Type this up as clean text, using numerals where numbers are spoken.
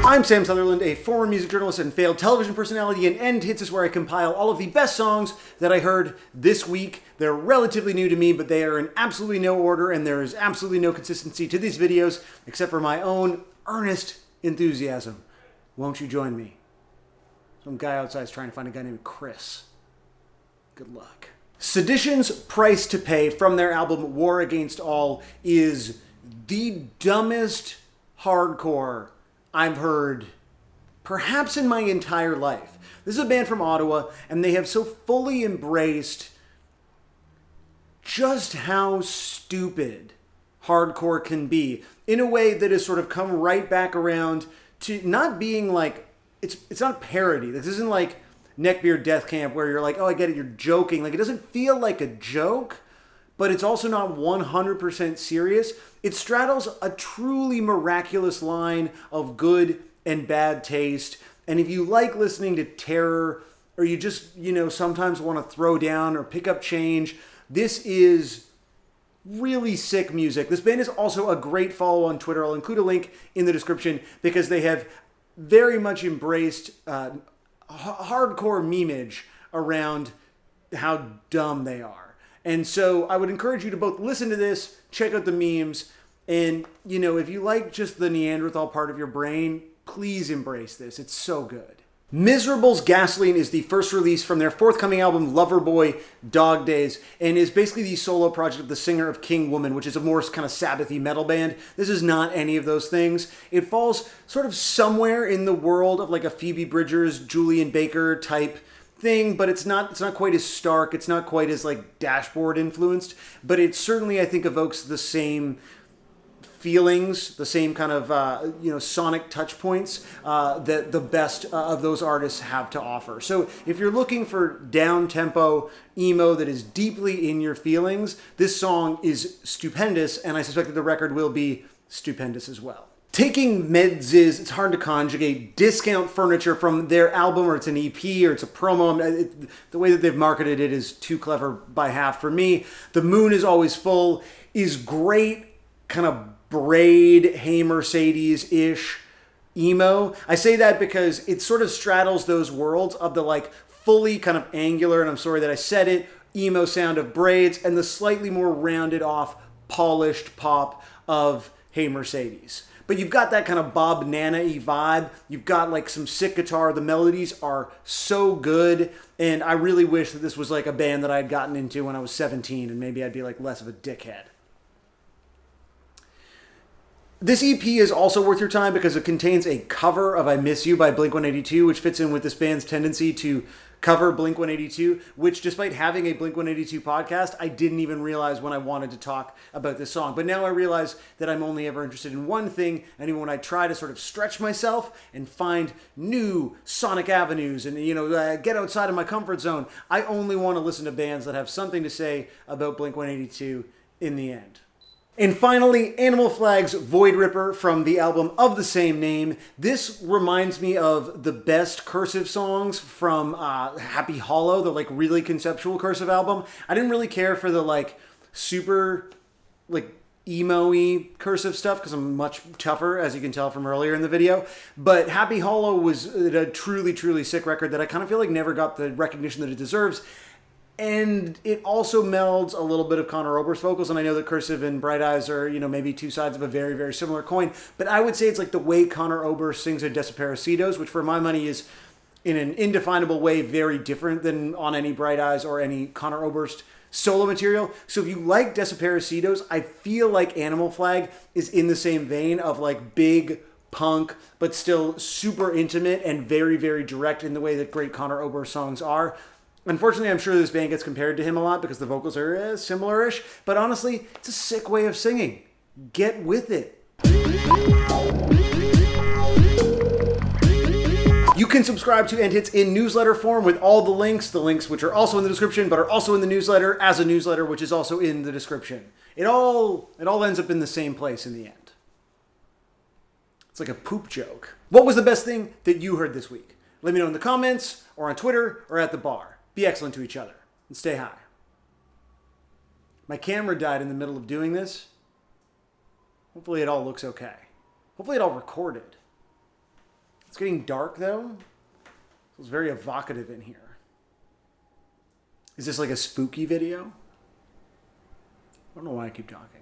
I'm Sam Sutherland, a former music journalist and failed television personality, and End Hits is where I compile all of the best songs that I heard this week. They're relatively new to me, but they are in absolutely no order, and there is absolutely no consistency to these videos, except for my own earnest enthusiasm. Won't you join me? Some guy outside is trying to find a guy named Chris. Good luck. Sedition's Price to Pay from their album War Against All is the dumbest hardcore I've heard perhaps in my entire life. This is a band from Ottawa, and they have so fully embraced just how stupid hardcore can be in a way that has sort of come right back around to not being like, it's not parody. This isn't like Neckbeard Death Camp where you're like, oh, I get it, you're joking. Like, it doesn't feel like a joke, but it's also not 100% serious. It straddles a truly miraculous line of good and bad taste. And if you like listening to terror, or you just, sometimes want to throw down or pick up change, this is really sick music. This band is also a great follow on Twitter. I'll include a link in the description because they have very much embraced hardcore memeage around how dumb they are. And so I would encourage you to both listen to this, check out the memes, and, if you like just the Neanderthal part of your brain, please embrace this. It's so good. Miserable's Gasoline is the first release from their forthcoming album, Loverboy Dog Days, and is basically the solo project of the singer of King Woman, which is a more kind of Sabbathy metal band. This is not any of those things. It falls sort of somewhere in the world of like a Phoebe Bridgers, Julian Baker type thing, but it's not quite as stark. It's not quite as like Dashboard influenced, but it certainly, I think, evokes the same feelings, the same kind of sonic touch points that the best of those artists have to offer. So if you're looking for down-tempo emo that is deeply in your feelings, this song is stupendous, and I suspect that the record will be stupendous as well. Taking Meds is, it's hard to conjugate, Discount Furniture from their album, or it's an EP, or it's a promo. The way that they've marketed it is too clever by half for me. The Moon Is Always Full is great, kind of Braid, Hey Mercedes-ish emo. I say that because it sort of straddles those worlds of the like fully kind of angular, and I'm sorry that I said it, emo sound of Braids, and the slightly more rounded off, polished pop of Hey Mercedes. But you've got that kind of Bob Nana-y vibe. You've got like some sick guitar. The melodies are so good. And I really wish that this was like a band that I had gotten into when I was 17 and maybe I'd be like less of a dickhead. This EP is also worth your time because it contains a cover of I Miss You by Blink-182, which fits in with this band's tendency to cover Blink-182, which despite having a Blink-182 podcast, I didn't even realize when I wanted to talk about this song. But now I realize that I'm only ever interested in one thing, and even when I try to sort of stretch myself and find new sonic avenues and, get outside of my comfort zone, I only want to listen to bands that have something to say about Blink-182 in the end. And finally, Animal Flag's Void Ripper from the album of the same name. This reminds me of the best cursive songs from Happy Hollow, the like really conceptual cursive album. I didn't really care for the like super like emo-y cursive stuff because I'm much tougher, as you can tell from earlier in the video. But Happy Hollow was a truly, truly sick record that I kind of feel like never got the recognition that it deserves. And it also melds a little bit of Conor Oberst's vocals, and I know that Cursive and Bright Eyes are, maybe two sides of a very, very similar coin, but I would say it's like the way Conor Oberst sings at Desaparecidos, which for my money is, in an indefinable way, very different than on any Bright Eyes or any Conor Oberst solo material. So if you like Desaparecidos, I feel like Animal Flag is in the same vein of like big punk, but still super intimate and very, very direct in the way that great Conor Oberst songs are. Unfortunately, I'm sure this band gets compared to him a lot because the vocals are similar-ish, but honestly, it's a sick way of singing. Get with it. You can subscribe to End Hits in newsletter form with all the links which are also in the description, but are also in the newsletter as a newsletter, which is also in the description. It all ends up in the same place in the end. It's like a poop joke. What was the best thing that you heard this week? Let me know in the comments, or on Twitter, or at the bar. Be excellent to each other, and stay high. My camera died in the middle of doing this, Hopefully it all looks okay. Hopefully it all recorded. It's getting dark though. It's very evocative in here. Is this like a spooky video? I don't know why I keep talking.